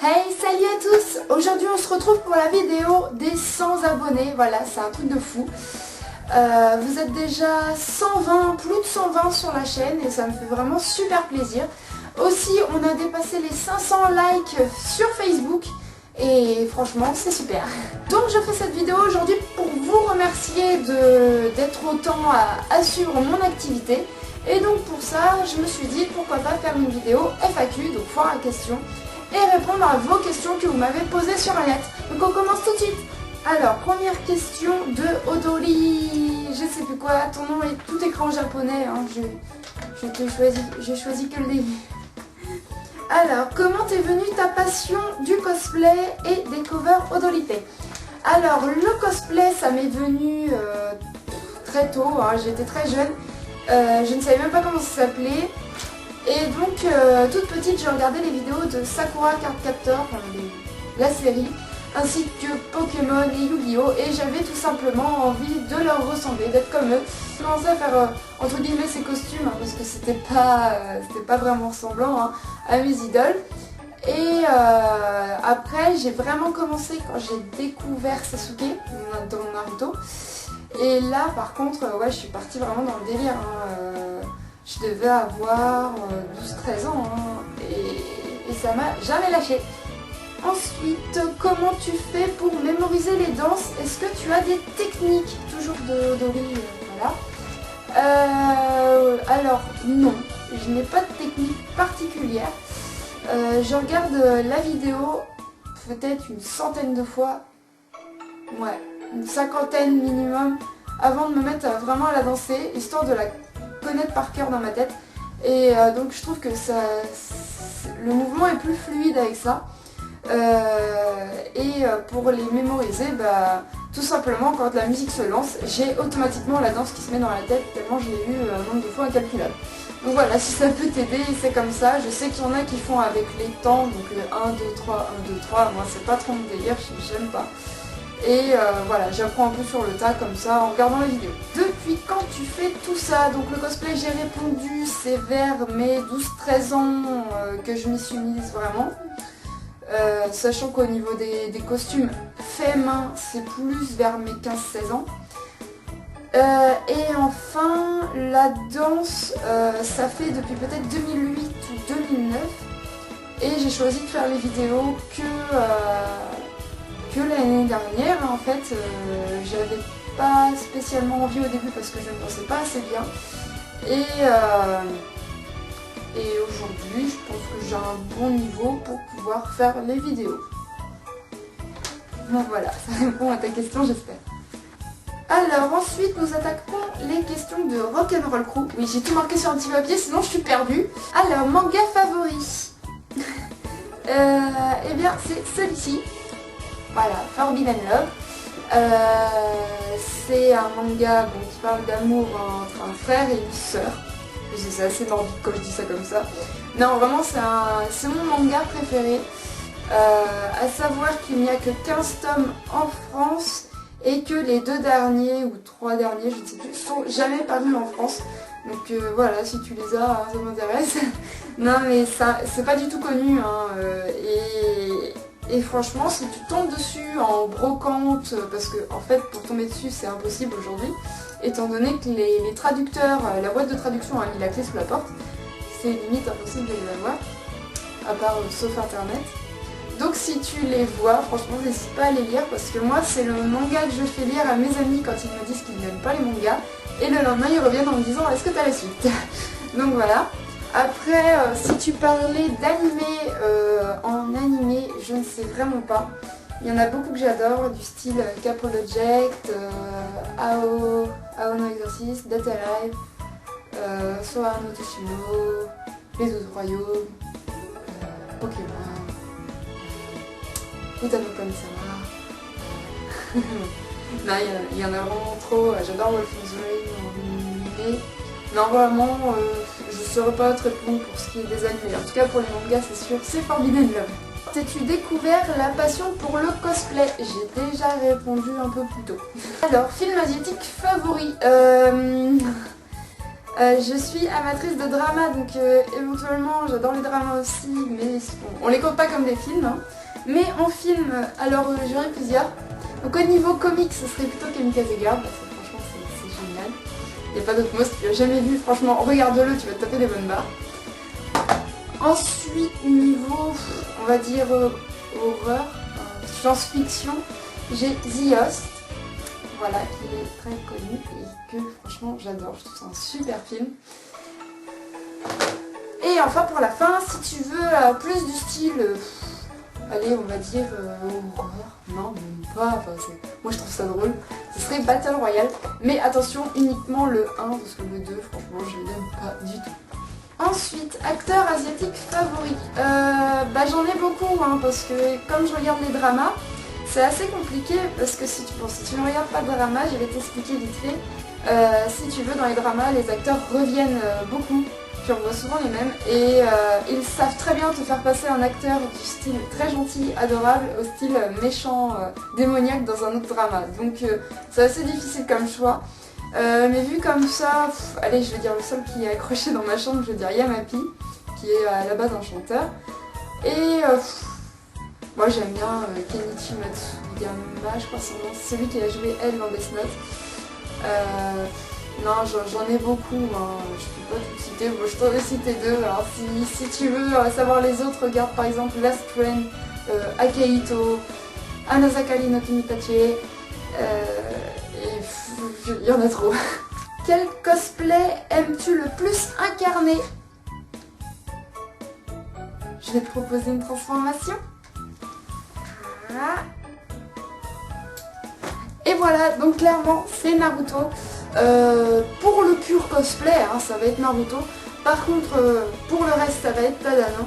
Hey, salut à tous! Aujourd'hui on se retrouve pour la vidéo des 100 abonnés, voilà, c'est un truc de fou. Vous êtes déjà 120, plus de 120 sur la chaîne et ça me fait vraiment super plaisir. Aussi, on a dépassé les 500 likes sur Facebook et franchement c'est super. Donc je fais cette vidéo aujourd'hui pour vous remercier d'être autant à suivre mon activité. Et donc pour ça, je me suis dit pourquoi pas faire une vidéo FAQ, donc foire à questions, et répondre à vos questions que vous m'avez posées sur le net. Donc on commence tout de suite. Alors, première question de Odori, je sais plus quoi, ton nom est tout écran japonais, hein, j'ai choisi que le début. Alors, comment t'es venue ta passion du cosplay et des covers Odorite? Alors, le cosplay, ça m'est venu très tôt, hein, j'étais très jeune, je ne savais même pas comment ça s'appelait. Et donc, toute petite, je regardais les vidéos de Sakura Card Captor, la série, ainsi que Pokémon et Yu-Gi-Oh! Et j'avais tout simplement envie de leur ressembler, d'être comme eux. J'ai commencé à faire, entre guillemets, ces costumes, hein, parce que c'était pas vraiment ressemblant hein, à mes idoles. Et après, j'ai vraiment commencé quand j'ai découvert Sasuke dans mon Naruto. Et là, par contre, ouais, je suis partie vraiment dans le délire. Hein, je devais avoir 12-13 ans hein, et ça m'a jamais lâché. Ensuite, comment tu fais pour mémoriser les danses? Est-ce que tu as des techniques? Toujours de Dori, voilà. Alors, non, je n'ai pas de technique particulière. Je regarde la vidéo peut-être une centaine de fois. Ouais, une cinquantaine minimum avant de me mettre vraiment à la danser, histoire de la connaître par cœur dans ma tête. Et donc je trouve que le mouvement est plus fluide avec ça. Et pour les mémoriser, bah, tout simplement quand la musique se lance, j'ai automatiquement la danse qui se met dans la tête tellement je l'ai eu un nombre de fois incalculable. Donc voilà, si ça peut t'aider, c'est comme ça. Je sais qu'il y en a qui font avec les temps, donc 1, 2, 3, 1, 2, 3. Moi c'est pas trop mon délire, j'aime pas. Et voilà, j'apprends un peu sur le tas comme ça en regardant les vidéos. Depuis quand tu fais tout ça? Donc le cosplay, j'ai répondu, c'est vers mes 12-13 ans que je m'y suis mise vraiment. Sachant qu'au niveau des costumes faits main, c'est plus vers mes 15-16 ans. Et enfin, la danse, ça fait depuis peut-être 2008 ou 2009. Et j'ai choisi de faire les vidéos que l'année dernière. En fait, j'avais pas spécialement envie au début parce que je ne pensais pas assez bien. Et aujourd'hui, je pense que j'ai un bon niveau pour pouvoir faire les vidéos. Bon voilà, ça répond à ta question, j'espère. Alors ensuite, nous attaquons les questions de Rock'n'Roll Crew. Oui, j'ai tout marqué sur un petit papier, sinon je suis perdue. Alors, manga favori. Eh bien, c'est celui-ci. Voilà, Forbidden Love. C'est un manga qui parle d'amour entre un frère et une sœur. C'est assez nordique quand je dis ça comme ça. Non, vraiment, c'est mon manga préféré. À savoir qu'il n'y a que 15 tomes en France et que les 2 derniers ou 3 derniers, je ne sais plus, sont jamais parus en France. Donc voilà, si tu les as, hein, ça m'intéresse. Non mais ça, c'est pas du tout connu. Hein, et franchement, si tu tombes dessus en brocante, parce que en fait, pour tomber dessus, c'est impossible aujourd'hui, étant donné que les traducteurs, la boîte de traduction a mis la clé sous la porte, c'est limite impossible de les avoir, à part sauf internet. Donc si tu les vois, franchement n'hésite pas à les lire parce que moi c'est le manga que je fais lire à mes amis quand ils me disent qu'ils n'aiment pas les mangas. Et le lendemain ils reviennent en me disant est-ce que t'as la suite? Donc voilà. Après si tu parlais d'animé, en animé je ne sais vraiment pas. Il y en a beaucoup que j'adore, du style Capoloject, Ao no Exorcist, Death Alive, Sohar no Toshimo, Les Autres Royaumes, Pokémon. Tout à fait comme ça. Non, il y en a vraiment trop. J'adore Wolfen's Rain en animé. Non, vraiment, je ne saurais pas très bon pour ce qui est des animés. En tout cas, pour les mangas, c'est sûr, c'est Forbidden Love. T'as-tu découvert la passion pour le cosplay? J'ai déjà répondu un peu plus tôt. Alors, film asiatique favori. Je suis amatrice de drama, donc éventuellement j'adore les dramas aussi, mais on les compte pas comme des films. Hein. Mais en film, alors j'aurais plusieurs. Donc au niveau comique, ce serait plutôt Kamikaze Girl, parce que franchement c'est génial. Il n'y a pas d'autre mot, si tu l'as jamais vu, franchement regarde-le, tu vas te taper des bonnes barres. Ensuite, niveau, on va dire horreur, science-fiction, j'ai The Host, voilà, qui est très connu et que franchement j'adore, je trouve ça un super film. Et enfin pour la fin, si tu veux plus du style, allez on va dire horreur, non même pas, enfin, moi je trouve ça drôle, ce serait Battle Royale, mais attention uniquement le 1 parce que le 2 franchement je l'aime pas du tout. Ensuite, acteur asiatique favori. J'en ai beaucoup hein, parce que comme je regarde les dramas, c'est assez compliqué parce que si tu ne regardes pas de drama, je vais t'expliquer vite fait. Si tu veux, dans les dramas, les acteurs reviennent beaucoup. Tu en vois souvent les mêmes et ils savent très bien te faire passer un acteur du style très gentil, adorable, au style méchant, démoniaque dans un autre drama. Donc c'est assez difficile comme choix. Mais vu comme ça, allez je vais dire le seul qui est accroché dans ma chambre, je vais dire Yamapi, qui est à la base un chanteur. Et moi j'aime bien Kenichi Matsuyama, je crois son nom, c'est celui qui a joué elle dans Death Note. Non j'en ai beaucoup, hein. Je peux pas tout citer, moi, je t'en ai cité deux, alors si tu veux savoir les autres, regarde par exemple Last Friend, Akihito, Anazakari no Kimitachi, il y en a trop. Quel cosplay aimes-tu le plus incarner? Je vais te proposer une transformation. Voilà. Et voilà, donc clairement c'est Naruto. Pour le pur cosplay, hein, ça va être Naruto. Par contre, pour le reste, ça va être Tadano.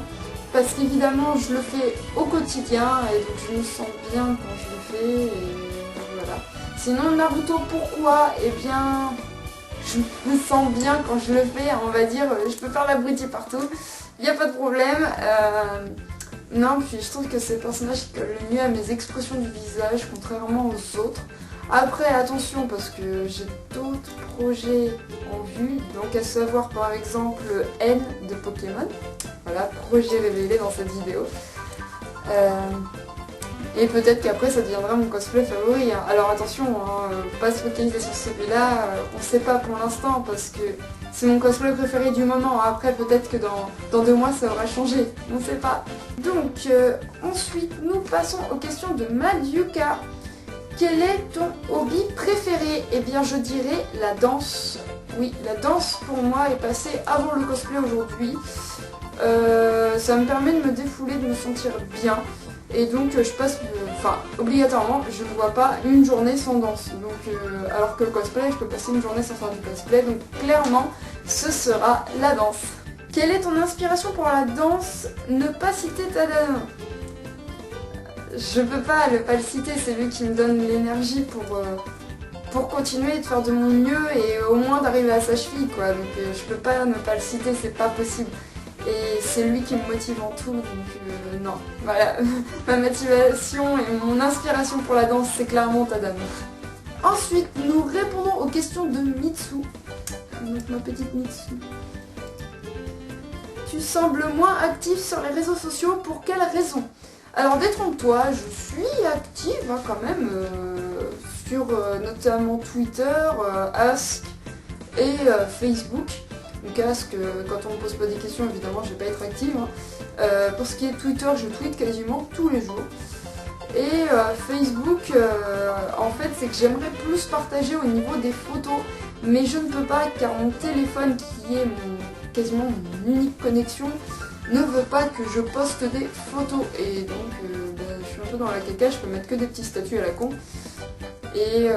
Parce qu'évidemment, je le fais au quotidien et donc je me sens bien quand je le fais. Et voilà. Sinon, Naruto, pourquoi? Eh bien, je me sens bien quand je le fais, on va dire. Je peux faire l'abruti partout, il n'y a pas de problème. Non, puis je trouve que c'est le personnage qui colle le mieux à mes expressions du visage, contrairement aux autres. Après, attention, parce que j'ai d'autres projets en vue, donc à savoir par exemple N de Pokémon. Voilà, projet révélé dans cette vidéo. Et peut-être qu'après ça deviendra mon cosplay favori. Hein. Alors attention, hein, pas se focaliser sur celui-là, on ne sait pas pour l'instant parce que c'est mon cosplay préféré du moment. Après peut-être que dans 2 mois ça aura changé, on ne sait pas. Donc ensuite nous passons aux questions de Madyuka. Quel est ton hobby préféré? Eh bien je dirais la danse. Oui, la danse pour moi est passée avant le cosplay aujourd'hui. Ça me permet de me défouler, de me sentir bien. Et donc je passe, obligatoirement, je ne vois pas une journée sans danse. Donc, alors que le cosplay, je peux passer une journée sans faire du cosplay. Donc clairement, ce sera la danse. Quelle est ton inspiration pour la danse? Ne pas citer Tadano. Je peux pas ne pas le citer, c'est lui qui me donne l'énergie pour continuer de faire de mon mieux et au moins d'arriver à sa cheville, quoi. Donc je peux pas ne pas le citer, c'est pas possible. Et c'est lui qui me motive en tout, donc non. Voilà, ma motivation et mon inspiration pour la danse, c'est clairement Tadano. Ensuite, nous répondons aux questions de Mitsu. Donc ma petite Mitsu. Tu sembles moins active sur les réseaux sociaux, pour quelle raison? Alors détrompe-toi, je suis active hein, quand même sur notamment Twitter, Ask et Facebook. Donc Ask, quand on me pose pas des questions, évidemment, je vais pas être active. Hein. Pour ce qui est Twitter, je tweete quasiment tous les jours. Et Facebook, en fait, c'est que j'aimerais plus partager au niveau des photos, mais je ne peux pas car mon téléphone, qui est quasiment mon unique connexion, ne veut pas que je poste des photos. Et donc, je suis un peu dans la caca, je peux mettre que des petits statuts à la con. Et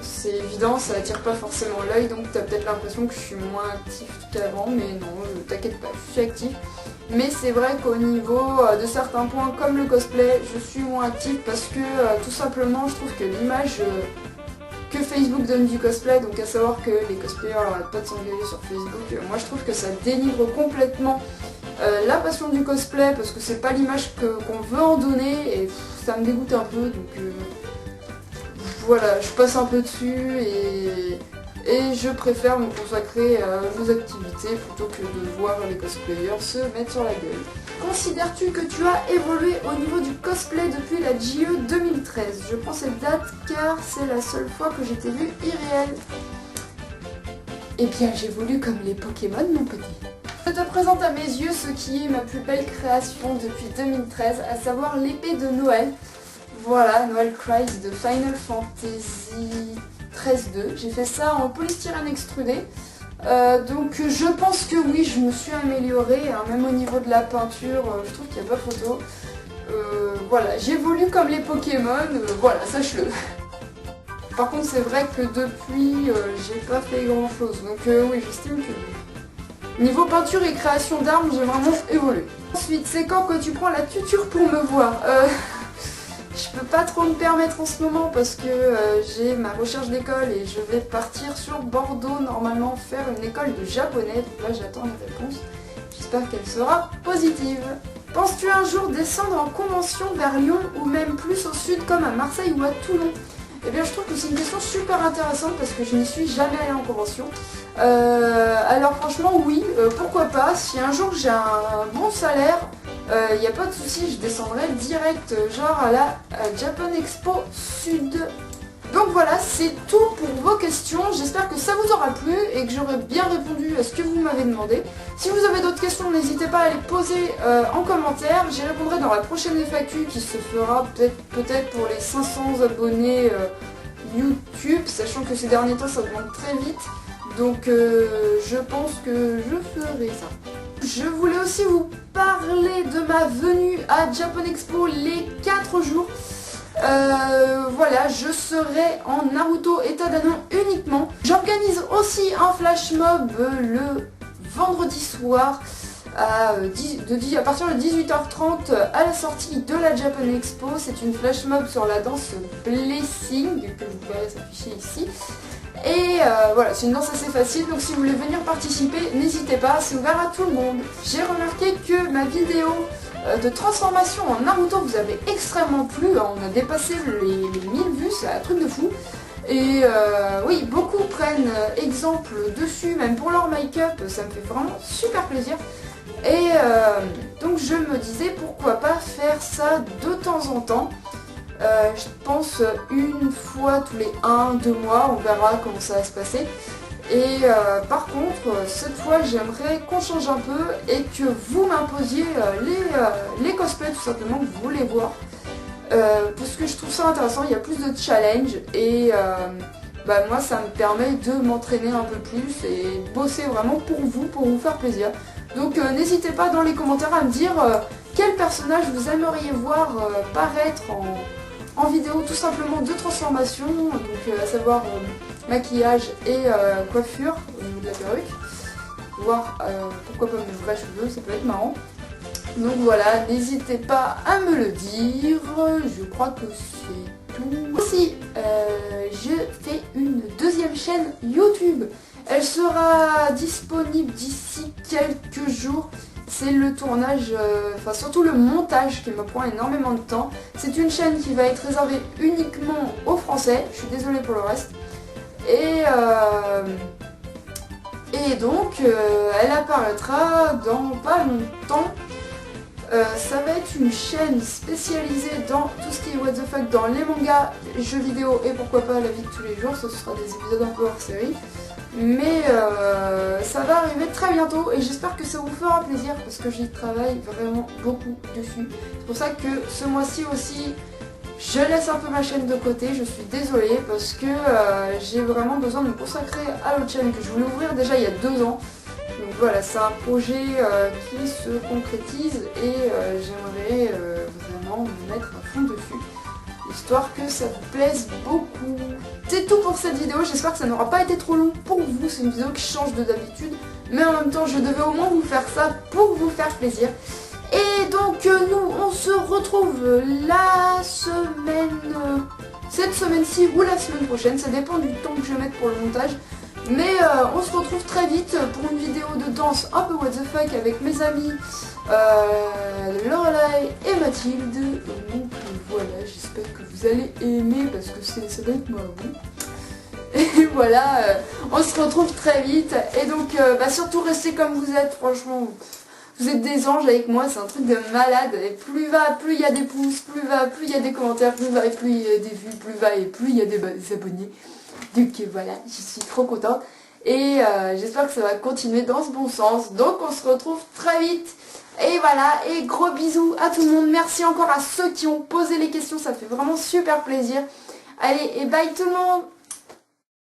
c'est évident, ça attire pas forcément l'œil, donc tu as peut-être l'impression que je suis moins active qu'avant, mais non, t'inquiète pas, je suis active. Mais c'est vrai qu'au niveau de certains points, comme le cosplay, je suis moins active parce que tout simplement, je trouve que l'image que Facebook donne du cosplay, donc à savoir que les cosplayers n'arrêtent pas de s'engager sur Facebook, moi je trouve que ça dénigre complètement la passion du cosplay parce que c'est pas l'image qu'on veut en donner et ça me dégoûte un peu, donc voilà, je passe un peu dessus et et je préfère me consacrer à mes activités plutôt que de voir les cosplayers se mettre sur la gueule. Considères-tu que tu as évolué au niveau du cosplay depuis la JE 2013? Je prends cette date car c'est la seule fois que j'ai été vue irréelle. Eh bien j'évolue comme les Pokémon mon petit. Je te présente à mes yeux ce qui est ma plus belle création depuis 2013, à savoir l'épée de Noël. Voilà, Noël Christ de Final Fantasy 13-2. J'ai fait ça en polystyrène extrudé. Donc je pense que oui, je me suis améliorée, hein, même au niveau de la peinture, je trouve qu'il n'y a pas photo. Voilà, j'évolue comme les Pokémon, voilà, sache-le. Par contre c'est vrai que depuis, j'ai pas fait grand chose, donc oui, j'estime que... Niveau peinture et création d'armes, j'ai vraiment évolué. Ensuite, c'est quand que tu prends la tuture pour me voir? Je peux pas trop me permettre en ce moment parce que j'ai ma recherche d'école et je vais partir sur Bordeaux normalement faire une école de japonais. Donc là j'attends une réponse. J'espère qu'elle sera positive. Penses-tu un jour descendre en convention vers Lyon ou même plus au sud comme à Marseille ou à Toulon? Eh bien je trouve que c'est une question super intéressante parce que je n'y suis jamais allée en convention. Alors franchement oui, pourquoi pas, si un jour j'ai un bon salaire, il n'y a pas de souci, je descendrai direct genre à la Japan Expo Sud. Donc voilà, c'est tout pour vos questions, j'espère que ça vous aura plu et que j'aurai bien répondu à ce que vous m'avez demandé. Si vous avez d'autres questions, n'hésitez pas à les poser en commentaire, j'y répondrai dans la prochaine FAQ qui se fera peut-être pour les 500 abonnés YouTube, sachant que ces derniers temps ça demande très vite. Donc je pense que je ferai ça. Je voulais aussi vous parler de ma venue à Japan Expo les 4 jours. Voilà, je serai en Naruto état d'Anon uniquement. J'organise aussi un flash mob le vendredi soir à partir de 18h30 à la sortie de la Japan Expo. C'est une flash mob sur la danse Blessing que vous verrez s'afficher ici. Et voilà, c'est une danse assez facile, donc si vous voulez venir participer, n'hésitez pas, c'est ouvert à tout le monde. J'ai remarqué que ma vidéo de transformation en Naruto vous avait extrêmement plu, on a dépassé les 1000 vues, c'est un truc de fou. Et oui, beaucoup prennent exemple dessus, même pour leur make-up, ça me fait vraiment super plaisir. Et donc je me disais pourquoi pas faire ça de temps en temps. Je pense une fois tous les 1-2 mois, on verra comment ça va se passer. Et par contre, cette fois j'aimerais qu'on change un peu et que vous m'imposiez les cosplays tout simplement que vous voulez voir. Parce que je trouve ça intéressant, il y a plus de challenge et moi ça me permet de m'entraîner un peu plus et bosser vraiment pour vous faire plaisir. Donc n'hésitez pas dans les commentaires à me dire quel personnage vous aimeriez voir paraître en vidéo tout simplement de transformation, donc à savoir maquillage et coiffure au niveau de la perruque, voire pourquoi pas mes vrais cheveux, ça peut être marrant. Donc voilà, n'hésitez pas à me le dire, je crois que c'est tout. Aussi, je fais une deuxième chaîne YouTube, elle sera disponible d'ici quelques jours. C'est le tournage, enfin surtout le montage qui me prend énormément de temps. C'est une chaîne qui va être réservée uniquement aux Français, je suis désolée pour le reste. Et donc elle apparaîtra dans pas longtemps. Ça va être une chaîne spécialisée dans tout ce qui est what the fuck, dans les mangas, jeux vidéo et pourquoi pas la vie de tous les jours. Ce sera des épisodes un peu hors série. Mais ça va arriver très bientôt et j'espère que ça vous fera plaisir parce que j'y travaille vraiment beaucoup dessus. C'est pour ça que ce mois-ci aussi, je laisse un peu ma chaîne de côté, je suis désolée parce que j'ai vraiment besoin de me consacrer à l'autre chaîne que je voulais ouvrir déjà il y a 2 ans. Donc voilà, c'est un projet qui se concrétise et j'aimerais vraiment me mettre à fond dessus. Histoire que ça vous plaise beaucoup. C'est tout pour cette vidéo, j'espère que ça n'aura pas été trop long pour vous, c'est une vidéo qui change de d'habitude, mais en même temps je devais au moins vous faire ça pour vous faire plaisir. Et donc nous on se retrouve la semaine, cette semaine-ci ou la semaine prochaine, ça dépend du temps que je vais mettre pour le montage. Mais on se retrouve très vite pour une vidéo de danse un peu what the fuck avec mes amis Lorelai et Mathilde. Donc voilà, j'espère que vous allez aimer parce que ça va être marrant. Et voilà, on se retrouve très vite. Et donc, surtout restez comme vous êtes, franchement. Vous êtes des anges avec moi, c'est un truc de malade. Et plus il y a des pouces, plus il y a des commentaires, plus il y a des vues, plus il y a des abonnés. Donc voilà, je suis trop contente. Et j'espère que ça va continuer dans ce bon sens. Donc on se retrouve très vite. Et voilà, et gros bisous à tout le monde. Merci encore à ceux qui ont posé les questions, ça fait vraiment super plaisir. Allez, et bye tout le monde!